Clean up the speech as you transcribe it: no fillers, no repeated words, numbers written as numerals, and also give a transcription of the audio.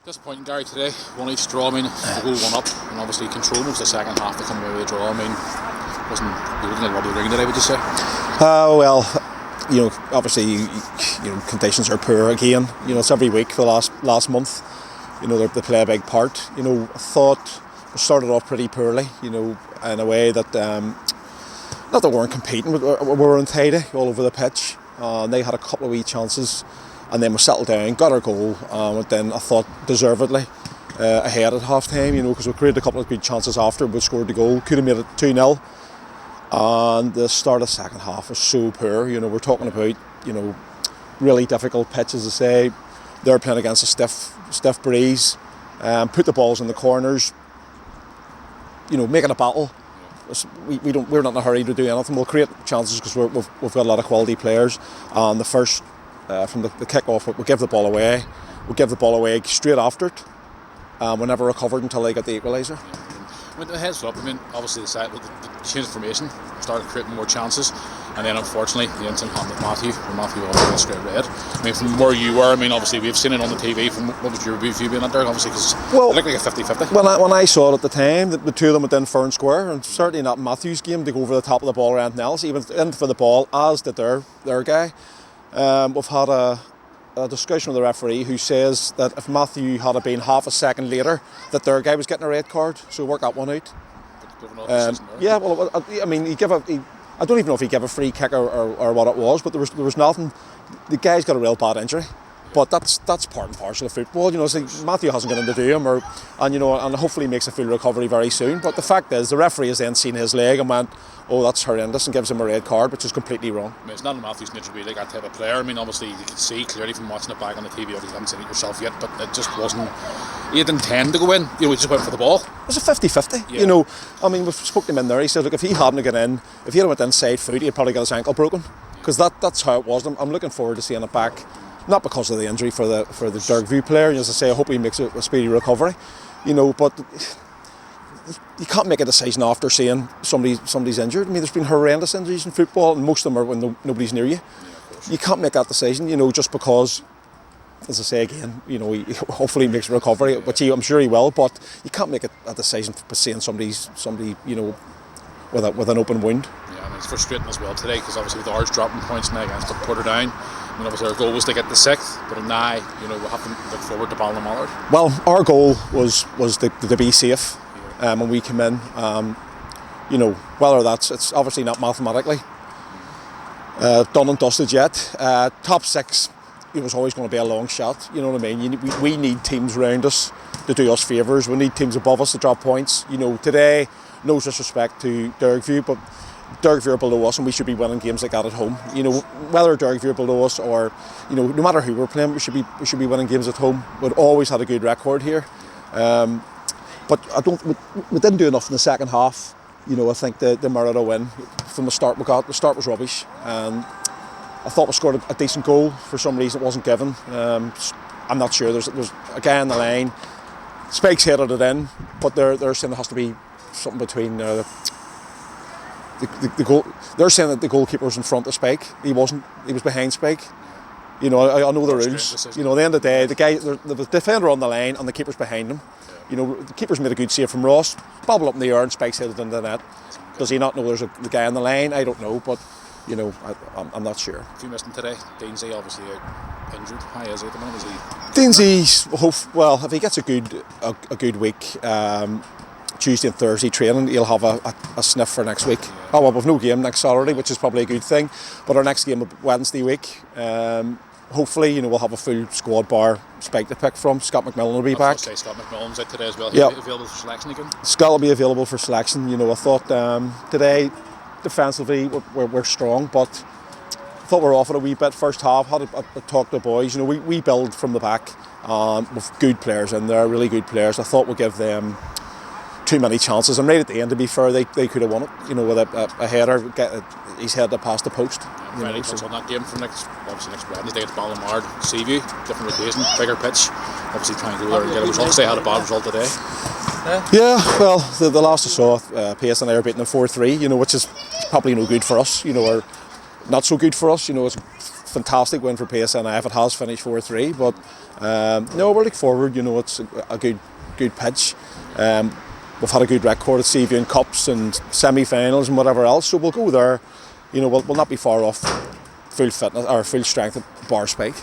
Disappointing, Gary, today. One each draw. I mean, the goal one up, and obviously control most of the second half to come away with a draw. I mean, you wouldn't have the ring today, would you say? Well, obviously, conditions are poor again. It's every week the last month. They play a big part. I thought we started off pretty poorly. In a way that not that we weren't competing, but we were untidy all over the pitch. They had a couple of wee chances. And then we settled down, got our goal, and then I thought deservedly ahead at half time, because we created a couple of good chances after we scored the goal. Could have made it 2-0. And the start of the second half was so poor. We're talking about, really difficult pitch, as I say. They're playing against a stiff breeze, put the balls in the corners, making a battle. We're not in a hurry to do anything. We'll create chances because we've got a lot of quality players. And the first, from the kick-off, we'll give the ball away. We'll give the ball away straight after it. We never recovered until they got the equaliser. I mean, the heads up. I mean, obviously the change of formation started creating more chances, and then unfortunately the incident happened with Matthew. Matthew also got straight red. I mean, from where you were, obviously we've seen it on the TV. From what was your review being out there? Obviously, because it looked like a 50-50. When I saw it at the time, the two of them went in fair and square, and certainly not Matthew's game to go over the top of the ball or anything else. He went in for the ball, as did their guy. We've had a discussion with the referee who says that if Matthew had been half a second later, that their guy was getting a red card, so work that one out. Yeah, well, I don't even know if he gave a free kick or what it was, but there was nothing. The guy's got a real bad injury, but that's part and parcel of football. Matthew hasn't got into do him, and hopefully makes a full recovery very soon. But the fact is, the referee has then seen his leg and went, "Oh, that's horrendous," and gives him a red card, which is completely wrong. It's not in Matthew's nature to be like that type of player. Obviously you can see clearly from watching it back on the TV. Obviously you haven't seen it yourself yet, but it just wasn't. He didn't intend to go in. He just went for the ball. It was a 50-50. Yeah. We spoke to him in there. He said, look, if he hadn't got in, if he had went inside foot, he'd probably got his ankle broken, because that's how it was. I'm looking forward to seeing it back. Not because of the injury for the Dergview player. As I say, I hope he makes a speedy recovery. But you can't make a decision after seeing somebody's injured. There's been horrendous injuries in football, and most of them are when nobody's near you. You can't make that decision, just because, as I say again, hopefully he makes a recovery, which I'm sure he will. But you can't make a decision for seeing somebody, with an open wound. Yeah, it's frustrating as well today, because obviously with ours dropping points now against Portadown. Obviously our goal was to get the 6th, but now, we have to look forward to Ballymallard. Well, our goal was to be safe when we come in. Whether it's obviously not mathematically done and dusted yet. Top 6, it was always going to be a long shot. You know what I mean? We need teams around us to do us favours. We need teams above us to drop points. Today, no disrespect to Dergview, but Dergview are below us, and we should be winning games like that at home. Whether Dergview are below us or, no matter who we're playing, we should be winning games at home. We've always had a good record here, but we didn't do enough in the second half. I think the merit of win from the start the start was rubbish, and I thought we scored a decent goal. For some reason, it wasn't given. I'm not sure. There's a guy on the line. Spike's headed it in, but they're saying there has to be something between. The goal. They're saying that the goalkeeper was in front of Spike. He wasn't. He was behind Spike. I know the rules. At the end of the day, the defender on the line and the keeper's behind him. The keeper's made a good save from Ross. Bobble up in the air and Spike's headed into the net. Does he not know there's the guy on the line? I don't know, but I'm not sure. If you missed him today, Deansy obviously injured. How is he at the moment? Deansy, if he gets a good week. Tuesday and Thursday training, he'll have a sniff for next week. Oh well, we've no game next Saturday, which is probably a good thing. But our next game will be Wednesday week. Hopefully, we'll have a full squad bar Spike to pick from. Scott McMillan will be back. Scott McMillan's out today as well. He'll be available for selection again. Scott will be available for selection. I thought today defensively we're strong, but I thought we were off it a wee bit first half. Had a talk to the boys. We build from the back with good players in there, really good players. I thought we'd give them too many chances, and right at the end, to be fair, they could have won it. With a header, he's headed past the post. Friday touch on that game for next Wednesday at Ballymallard, Seaview, different location, bigger pitch. Obviously, trying to go there and get a result. They had a bad result today. Yeah, well, the last I saw, Pace and I are beating them 4-3. Which is probably no good for us. Or not so good for us. It's fantastic win for PSNI if it has finished 4-3. But no, we're looking forward. You know, it's a good pitch. We've had a good record at Seavian Cups and semi-finals and whatever else. So we'll go there. You know, we'll not be far off full fitness or full strength at Bar Spike.